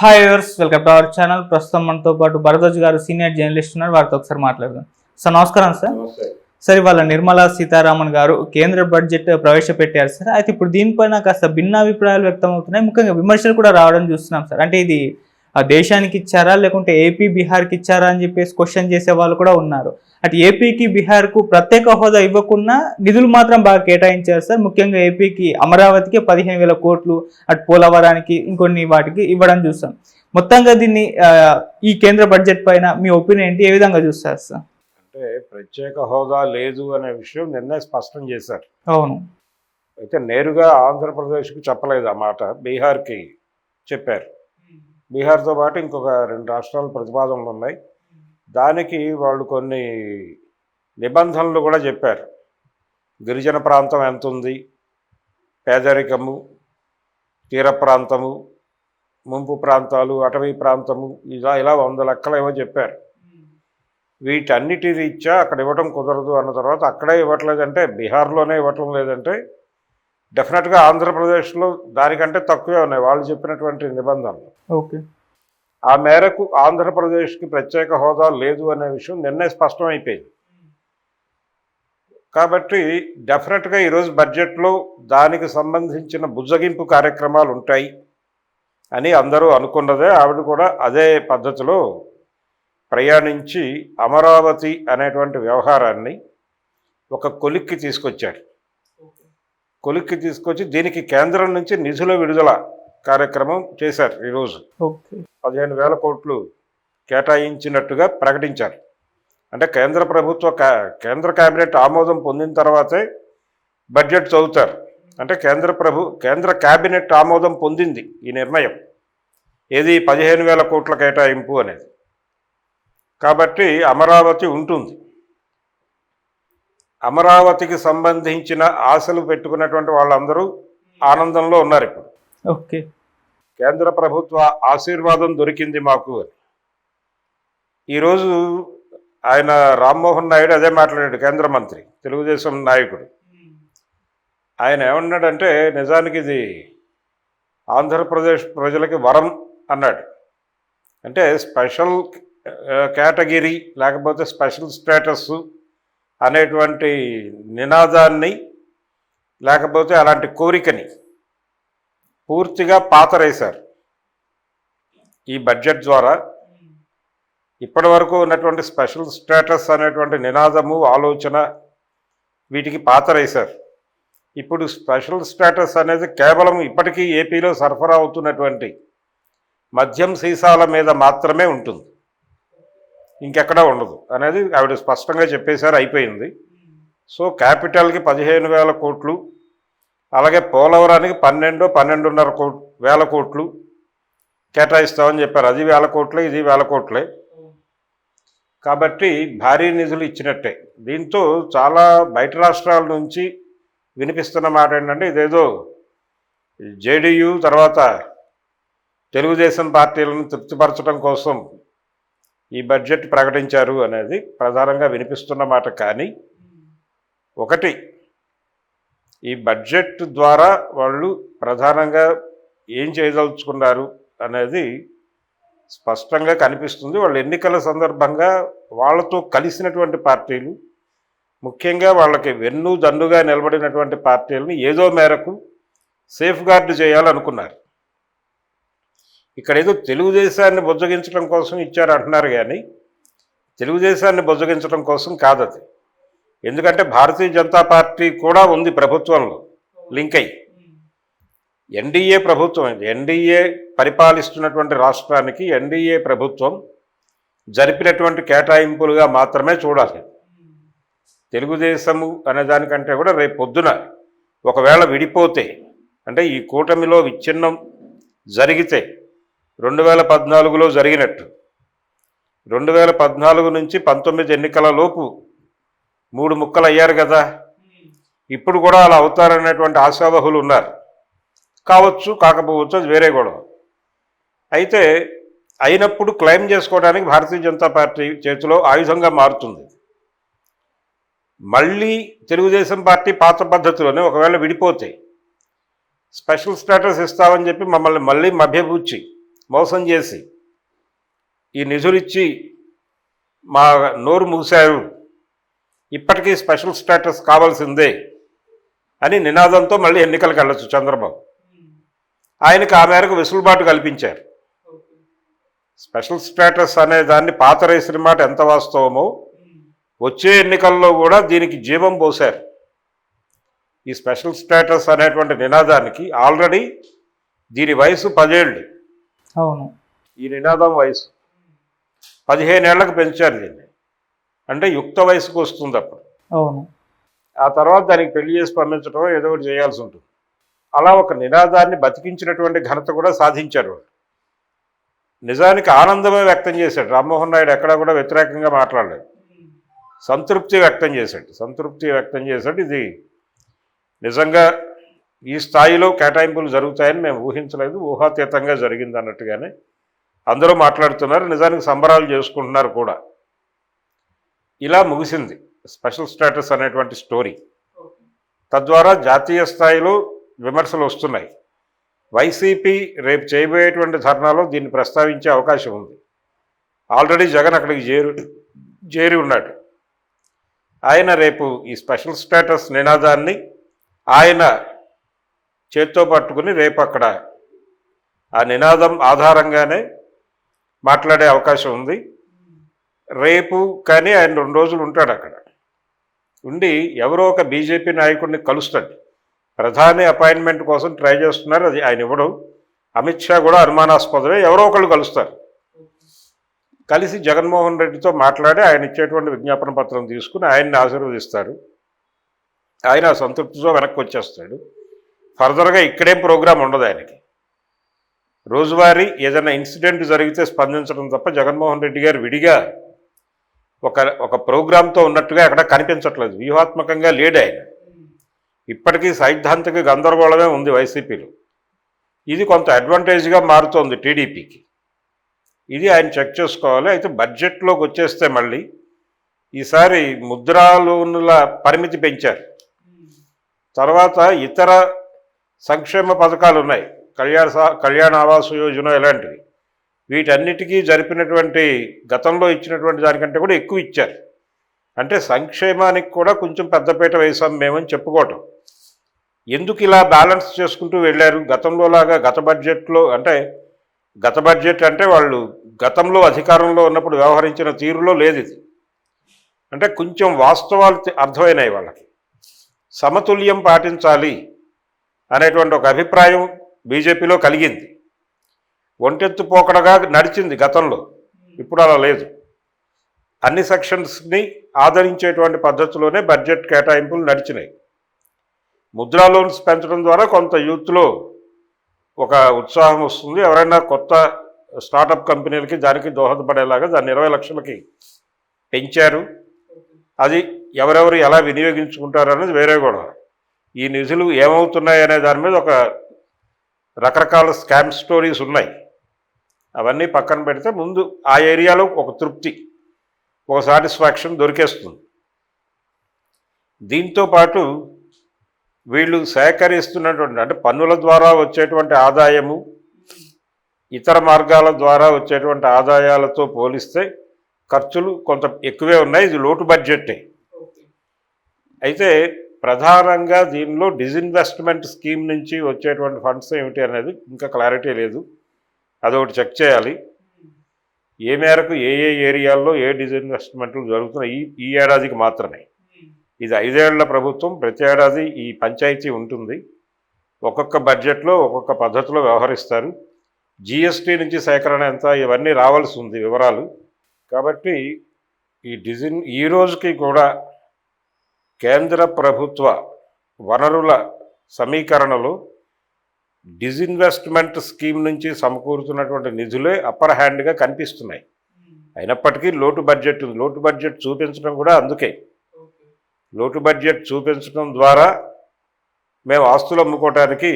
Hi viewers, welcome to our channel. ప్రస్తుతం మనతో పాటు భరద్వాజ్ గారు సీనియర్ జర్నలిస్ట్ ఉన్నారు. వారితో ఒకసారి మాట్లాడదాం. సార్ నమస్కారం సార్. సార్ ఇవాళ నిర్మలా సీతారామన్ గారు కేంద్ర బడ్జెట్ ప్రవేశపెట్టారు సార్. అయితే ఇప్పుడు దీనిపైన కాస్త భిన్నాభిప్రాయాలు వ్యక్తం అవుతున్నాయి. ముఖ్యంగా విమర్శలు కూడా రావడం చూస్తున్నాం సార్. అంటే ఇది ఆ దేశానికి ఇచ్చారా లేకుంటే ఏపీ బీహార్కి ఇచ్చారా అని చెప్పేసి క్వశ్చన్ చేసే వాళ్ళు కూడా ఉన్నారు. అటు ఏపీకి బీహార్కు ప్రత్యేక హోదా ఇవ్వకుండా నిధులు మాత్రం బాగా కేటాయించారు సార్. ముఖ్యంగా ఏపీకి అమరావతికి 15,000 కోట్లు, అటు పోలవరానికి ఇంకొన్ని వాటికి ఇవ్వడం చూస్తాం. మొత్తంగా దీన్ని ఈ కేంద్ర బడ్జెట్ పైన మీ ఒపీనియన్ ఏంటి? ఏ విధంగా చూస్తారు సార్? అంటే ప్రత్యేక హోదా లేదు అనే విషయం నిన్నే స్పష్టం చేశారు. అవును. అయితే నేరుగా ఆంధ్రప్రదేశ్కి చెప్పలేదు ఆ మాట, బీహార్కి చెప్పారు. బీహార్తో పాటు ఇంకొక 2 రాష్ట్రాల ప్రతిపాదనలు ఉన్నాయి. దానికి వాళ్ళు కొన్ని నిబంధనలు కూడా చెప్పారు. గిరిజన ప్రాంతం ఎంత ఉంది, పేదరికము, తీర ప్రాంతము, ముంపు ప్రాంతాలు, అటవీ ప్రాంతము, ఇలా 100 లెక్కలు ఏవో చెప్పారు. వీటన్నిటి రీత్యా అక్కడ ఇవ్వడం కుదరదు అన్న తర్వాత అక్కడే ఇవ్వట్లేదంటే, బీహార్లోనే ఇవ్వటం లేదంటే డెఫినెట్గా ఆంధ్రప్రదేశ్లో దానికంటే తక్కువే ఉన్నాయి వాళ్ళు చెప్పినటువంటి నిబంధనలు. ఓకే. ఆ మేరకు ఆంధ్రప్రదేశ్కి ప్రత్యేక హోదా లేదు అనే విషయం నిన్నే స్పష్టమైపోయింది. కాబట్టి డెఫినెట్గా ఈరోజు బడ్జెట్లో దానికి సంబంధించిన బుజ్జగింపు కార్యక్రమాలు ఉంటాయి అని అందరూ అనుకున్నదే. ఆవిడ కూడా అదే పద్ధతిలో ప్రయాణించి అమరావతి అనేటువంటి వ్యవహారాన్ని ఒక కొలిక్కి తీసుకొచ్చారు. కొలిక్కి తీసుకొచ్చి దీనికి కేంద్రం నుంచి నిధుల విడుదల కార్యక్రమం చేశారు. ఈరోజు 15,000 కోట్లు కేటాయించినట్టుగా ప్రకటించారు. అంటే కేంద్ర కేబినెట్ ఆమోదం పొందిన తర్వాతే బడ్జెట్ చదువుతారు. అంటే కేంద్ర కేబినెట్ ఆమోదం పొందింది ఈ నిర్ణయం, ఏది 15,000 కోట్ల కేటాయింపు అనేది. కాబట్టి అమరావతి ఉంటుంది. అమరావతికి సంబంధించిన ఆశలు పెట్టుకున్నటువంటి వాళ్ళందరూ ఆనందంలో ఉన్నారు ఇప్పుడు. ఓకే. కేంద్ర ప్రభుత్వ ఆశీర్వాదం దొరికింది మాకు అని. ఈరోజు ఆయన రామ్మోహన్ నాయుడు అదే మాట్లాడాడు, కేంద్ర మంత్రి, తెలుగుదేశం నాయకుడు. ఆయన ఏమన్నాడంటే, నిజానికి ఇది ఆంధ్రప్రదేశ్ ప్రజలకి వరం అన్నాడు. అంటే స్పెషల్ కేటగిరీ లేకపోతే స్పెషల్ స్టేటస్ అనేటువంటి నినాదాన్ని లేకపోతే అలాంటి కోరికని పూర్తిగా పాతరేశారు ఈ బడ్జెట్ ద్వారా. ఇప్పటి వరకు ఉన్నటువంటి స్పెషల్ స్టేటస్ అనేటువంటి నినాదము, ఆలోచన, వీటికి పాతరేశారు. ఇప్పుడు స్పెషల్ స్టేటస్ అనేది కేవలం ఇప్పటికీ ఏపీలో సరఫరా అవుతున్నటువంటి మద్యం సీసాల మీద మాత్రమే ఉంటుంది, ఇంకెక్కడా ఉండదు అనేది ఆవిడ స్పష్టంగా చెప్పేశారు. అయిపోయింది. సో క్యాపిటల్కి 15,000 కోట్లు, అలాగే పోలవరానికి 12,500 కోట్లు కేటాయిస్తామని చెప్పారు. అది 1,000 కోట్లే, ఇది 1,000 కోట్లే. కాబట్టి భారీ నిధులు ఇచ్చినట్టే. దీంతో చాలా బయట రాష్ట్రాల నుంచి వినిపిస్తున్న మాట ఏంటంటే, ఇదేదో జేడీయూ తర్వాత తెలుగుదేశం పార్టీలను తృప్తిపరచడం కోసం ఈ బడ్జెట్ ప్రకటించారు అనేది ప్రధానంగా వినిపిస్తున్న మాట. కానీ ఒకటి, ఈ బడ్జెట్ ద్వారా వాళ్ళు ప్రధానంగా ఏం చేయదలుచుకున్నారు అనేది స్పష్టంగా కనిపిస్తుంది. వాళ్ళు ఎన్నికల సందర్భంగా వాళ్ళతో కలిసినటువంటి పార్టీలు, ముఖ్యంగా వాళ్ళకి వెన్ను దన్నుగా నిలబడినటువంటి పార్టీలను ఏదో మేరకు సేఫ్ గార్డు చేయాలనుకున్నారు. ఇక్కడ ఏదో తెలుగుదేశాన్ని బుజ్జగించడం కోసం ఇచ్చారు అంటున్నారు, కానీ తెలుగుదేశాన్ని బుజ్జగించడం కోసం కాదది. ఎందుకంటే భారతీయ జనతా పార్టీ కూడా ఉంది ప్రభుత్వంలో లింక్ అయ్యి. ఎన్డీఏ ప్రభుత్వం, ఎన్డీఏ పరిపాలిస్తున్నటువంటి రాష్ట్రానికి ఎన్డీఏ ప్రభుత్వం జరిపినటువంటి కేటాయింపులుగా మాత్రమే చూడాలి. తెలుగుదేశము అనేదానికంటే కూడా రేపు పొద్దున ఒకవేళ విడిపోతే, అంటే ఈ కూటమిలో విచ్ఛిన్నం జరిగితే 2014లో జరిగినట్టు 2014 నుంచి 19 ఎన్నికల లోపు 3 ముక్కలు అయ్యారు కదా, ఇప్పుడు కూడా అలా అవుతారనేటువంటి ఆశావహులు ఉన్నారు. కావచ్చు, కాకపోవచ్చు, అది వేరే గొడవ. అయితే అయినప్పుడు క్లెయిమ్ చేసుకోవడానికి భారతీయ జనతా పార్టీ చేతిలో ఆయుధంగా మారుతుంది. మళ్ళీ తెలుగుదేశం పార్టీ పాత పద్ధతిలోనే ఒకవేళ విడిపోతే స్పెషల్ స్టేటస్ ఇస్తామని చెప్పి మమ్మల్ని మళ్ళీ మభ్యబూచి మోసం చేసి ఈ నిధులిచ్చి మా నోరు మూశారు, ఇప్పటికీ స్పెషల్ స్టేటస్ కావాల్సిందే అని నినాదంతో మళ్ళీ ఎన్నికలకు వెళ్ళొచ్చు చంద్రబాబు. ఆయనకు ఆ మేరకు వెసులుబాటు కల్పించారు. స్పెషల్ స్టేటస్ అనే దాన్ని పాతరేసిన మాట ఎంత వాస్తవమో వచ్చే ఎన్నికల్లో కూడా దీనికి జీవం పోశారు. ఈ స్పెషల్ స్టేటస్ అనేటువంటి నినాదానికి ఆల్రెడీ దీని వయసు 10 ఏళ్ళు. అవును, ఈ నినాదం వయసు 15 ఏళ్లకు పెంచారు దీన్ని, అంటే యుక్త వయసుకు వస్తుంది అప్పుడు. అవును, ఆ తర్వాత దానికి పెళ్లి చేసి పంపించడం ఏదో ఒకటి చేయాల్సి ఉంటుంది. అలా ఒక నినాదాన్ని బతికించినటువంటి ఘనత కూడా సాధించారు వాళ్ళు. నిజానికి ఆనందమే వ్యక్తం చేశాడు రామ్మోహన్ నాయుడు, ఎక్కడా కూడా వ్యతిరేకంగా మాట్లాడలేదు. సంతృప్తి వ్యక్తం చేశాడు. ఇది నిజంగా ఈ స్థాయిలో కేటాయింపులు జరుగుతాయని మేము ఊహించలేదు, ఊహాతీతంగా జరిగింది అన్నట్టుగానే అందరూ మాట్లాడుతున్నారు. నిజానికి సంబరాలు చేసుకుంటున్నారు కూడా. ఇలా ముగిసింది స్పెషల్ స్టేటస్ అనేటువంటి స్టోరీ. తద్వారా జాతీయ స్థాయిలో విమర్శలు వస్తున్నాయి. వైసీపీ రేపు చేయబోయేటువంటి ధర్నాలో దీన్ని ప్రస్తావించే అవకాశం ఉంది. ఆల్రెడీ జగన్ అక్కడికి చేరి ఉన్నాడు. ఆయన రేపు ఈ స్పెషల్ స్టేటస్ నినాదాన్ని ఆయన చేత్తో పట్టుకుని రేపు అక్కడ ఆ నినాదం ఆధారంగానే మాట్లాడే అవకాశం ఉంది. రేపు కానీ ఆయన 2 రోజులు ఉంటాడు అక్కడ. ఉండి ఎవరో ఒక బీజేపీ నాయకుడిని కలుస్తాడు. ప్రధాని అపాయింట్మెంట్ కోసం ట్రై చేస్తున్నారు, అది ఆయన ఇవ్వడం. అమిత్ షా కూడా అనుమానాస్పదమే, ఎవరో ఒకళ్ళు కలుస్తారు. కలిసి జగన్మోహన్ రెడ్డితో మాట్లాడి ఆయన ఇచ్చేటువంటి విజ్ఞాపన పత్రం తీసుకుని ఆయన్ని ఆశీర్వదిస్తారు. ఆయన సంతృప్తితో వెనక్కి వచ్చేస్తాడు. ఫర్దర్గా ఇక్కడేం ప్రోగ్రాం ఉండదు ఆయనకి. రోజువారీ ఏదైనా ఇన్సిడెంట్ జరిగితే స్పందించడం తప్ప జగన్మోహన్ రెడ్డి గారు విడిగా ఒక ప్రోగ్రాంతో ఉన్నట్టుగా అక్కడ కనిపించట్లేదు. వ్యూహాత్మకంగా లేడు ఆయన. ఇప్పటికీ సైద్ధాంతిక గందరగోళమే ఉంది వైసీపీలో. ఇది కొంత అడ్వాంటేజ్గా మారుతోంది టీడీపీకి. ఇది ఆయన చెక్ చేసుకోవాలి. అయితే బడ్జెట్లోకి వచ్చేస్తే మళ్ళీ ఈసారి ముద్రా లోనుల పరిమితి పెంచారు. తర్వాత ఇతర సంక్షేమ పథకాలు ఉన్నాయి, కళ్యాణ ఆవాస్ యోజన ఇలాంటివి. వీటన్నిటికీ జరిపినటువంటి గతంలో ఇచ్చినటువంటి దానికంటే కూడా ఎక్కువ ఇచ్చారు. అంటే సంక్షేమానికి కూడా కొంచెం పెద్దపీట వేసాం మేమని చెప్పుకోవటం. ఎందుకు ఇలా బ్యాలెన్స్ చేసుకుంటూ వెళ్ళారు? గతంలో లాగా గత బడ్జెట్ అంటే వాళ్ళు గతంలో అధికారంలో ఉన్నప్పుడు వ్యవహరించిన తీరులో లేదు ఇది. అంటే కొంచెం వాస్తవాలు అర్థమైనాయి వాళ్ళకి. సమతుల్యం పాటించాలి అనేటువంటి ఒక అభిప్రాయం బీజేపీలో కలిగింది. ఒంటెత్తు పోకడగా నడిచింది గతంలో, ఇప్పుడు అలా లేదు. అన్ని సెక్షన్స్ని ఆదరించేటువంటి పద్ధతిలోనే బడ్జెట్ కేటాయింపులు నడిచినాయి. ముద్రా లోన్స్ పెంచడం ద్వారా కొంత యూత్లో ఒక ఉత్సాహం వస్తుంది. ఎవరైనా కొత్త స్టార్టప్ కంపెనీలకి దానికి దోహదపడేలాగా దాన్ని 20 లక్షలకి పెంచారు. అది ఎవరెవరు ఎలా వినియోగించుకుంటారు అనేది వేరే గొడవ. ఈ నిధులు ఏమవుతున్నాయి అనే దాని మీద ఒక రకరకాల స్కామ్ స్టోరీస్ ఉన్నాయి. అవన్నీ పక్కన పెడితే ముందు ఆ ఏరియాలో ఒక తృప్తి, ఒక సాటిస్ఫాక్షన్ దొరికేస్తుంది. దీంతోపాటు వీళ్ళు సేకరిస్తున్నటువంటి అంటే పన్నుల ద్వారా వచ్చేటువంటి ఆదాయము ఇతర మార్గాల ద్వారా వచ్చేటువంటి ఆదాయాలతో పోలిస్తే ఖర్చులు కొంత ఎక్కువే ఉన్నాయి. ఇది లోటు బడ్జెటే. అయితే ప్రధానంగా దీనిలో డిజిన్వెస్ట్మెంట్ స్కీమ్ నుంచి వచ్చేటువంటి ఫండ్స్ ఏమిటి అనేది ఇంకా క్లారిటీ లేదు. అదొకటి చెక్ చేయాలి. ఏ మేరకు ఏ ఏరియాల్లో ఏ డిజిన్వెస్ట్మెంట్లు జరుగుతున్నాయి ఈ ఏడాదికి మాత్రమే. ఇది 5 ఏళ్ల ప్రభుత్వం, ప్రతి ఏడాది ఈ పంచాయతీ ఉంటుంది. ఒక్కొక్క బడ్జెట్లో ఒక్కొక్క పద్ధతిలో వ్యవహరిస్తారు. జిఎస్టీ నుంచి సేకరణ ఎంత, ఇవన్నీ రావాల్సి ఉంది వివరాలు. కాబట్టి ఈ రోజుకి కూడా కేంద్ర ప్రభుత్వ వనరుల సమీకరణలో డిజిన్వెస్ట్మెంట్ స్కీమ్ నుంచి సమకూరుతున్నటువంటి నిధులే అప్పర్ హ్యాండ్గా కనిపిస్తున్నాయి. అయినప్పటికీ లోటు బడ్జెట్ ఉంది. లోటు బడ్జెట్ చూపించడం కూడా అందుకే. లోటు బడ్జెట్ చూపించడం ద్వారా మేము ఆస్తులు అమ్ముకోవటానికి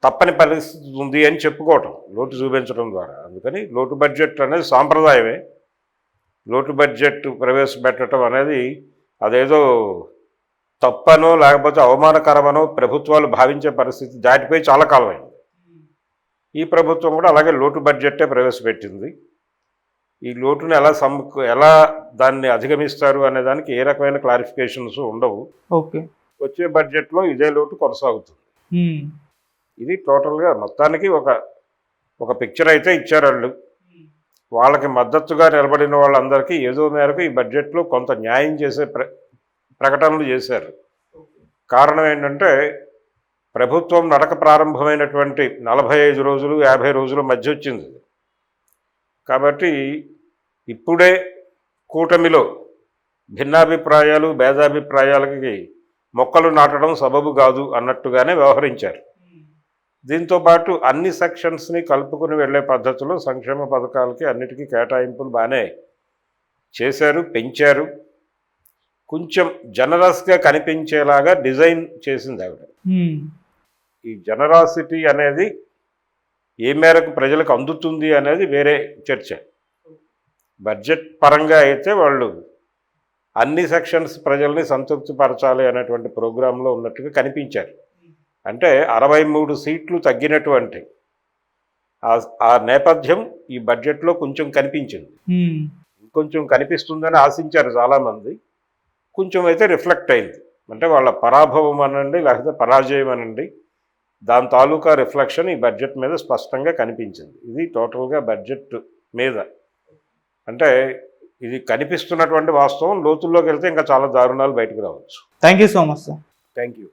తప్పని పరిస్థితి ఉంది అని చెప్పుకోవటం లోటు చూపించడం ద్వారా. అందుకని లోటు బడ్జెట్ అనేది సాంప్రదాయమే. లోటు బడ్జెట్ ప్రవేశపెట్టడం అనేది అదేదో తప్పనో లేకపోతే అవమానకరమనో ప్రభుత్వాలు భావించే పరిస్థితి దాటిపోయి చాలా కాలం అయింది. ఈ ప్రభుత్వం కూడా అలాగే లోటు బడ్జెట్టే ప్రవేశపెట్టింది. ఈ లోటుని ఎలా దాన్ని అధిగమిస్తారు అనే దానికి ఏ రకమైన క్లారిఫికేషన్స్ ఉండవు. ఓకే. వచ్చే బడ్జెట్లో ఇదే లోటు కొనసాగుతుంది. ఉమ్. ఇది టోటల్గా మొత్తానికి ఒక పిక్చర్ అయితే ఇచ్చారు వాళ్ళు. వాళ్ళకి మద్దతుగా నిలబడిన వాళ్ళందరికీ ఏదో మేరకు ఈ బడ్జెట్లో కొంత న్యాయం చేసే ప్రకటనలు చేశారు. కారణం ఏంటంటే ప్రభుత్వం నడక ప్రారంభమైనటువంటి 45 రోజులు 50 రోజుల మధ్య వచ్చింది. కాబట్టి ఇప్పుడే కూటమిలో భిన్నాభిప్రాయాలు భేదాభిప్రాయాలకి మొక్కలు నాటడం సబబు కాదు అన్నట్టుగానే వ్యవహరించారు. దీంతోపాటు అన్ని సెక్షన్స్ని కలుపుకుని వెళ్ళే పద్ధతిలో సంక్షేమ పథకాలకి అన్నిటికీ కేటాయింపులు బాగానే చేశారు, పెంచారు. కొంచెం జనరస్గా కనిపించేలాగా డిజైన్ చేసింది ఆవిడ. ఈ జనరాసిటీ అనేది ఏ మేరకు ప్రజలకు అందుతుంది అనేది వేరే చర్చ. బడ్జెట్ పరంగా అయితే వాళ్ళు అన్ని సెక్షన్స్ ప్రజల్ని సంతృప్తిపరచాలి అనేటువంటి ప్రోగ్రాంలో ఉన్నట్టుగా కనిపించారు. అంటే 63 సీట్లు తగ్గినటువంటి ఆ నేపథ్యం ఈ బడ్జెట్లో కొంచెం కనిపించింది. కొంచెం కనిపిస్తుందని ఆశించారు చాలామంది. కొంచెం అయితే రిఫ్లెక్ట్ అయింది. అంటే వాళ్ళ పరాభవం అనండి లేకపోతే పరాజయం అనండి, దాని తాలూకా రిఫ్లెక్షన్ ఈ బడ్జెట్ మీద స్పష్టంగా కనిపించింది. ఇది టోటల్గా బడ్జెట్ మీద. అంటే ఇది కనిపిస్తున్నటువంటి వాస్తవం. లోతుల్లోకి వెళ్తే ఇంకా చాలా దారుణాలు బయటకు రావచ్చు. Thank you so much sir. Thank you.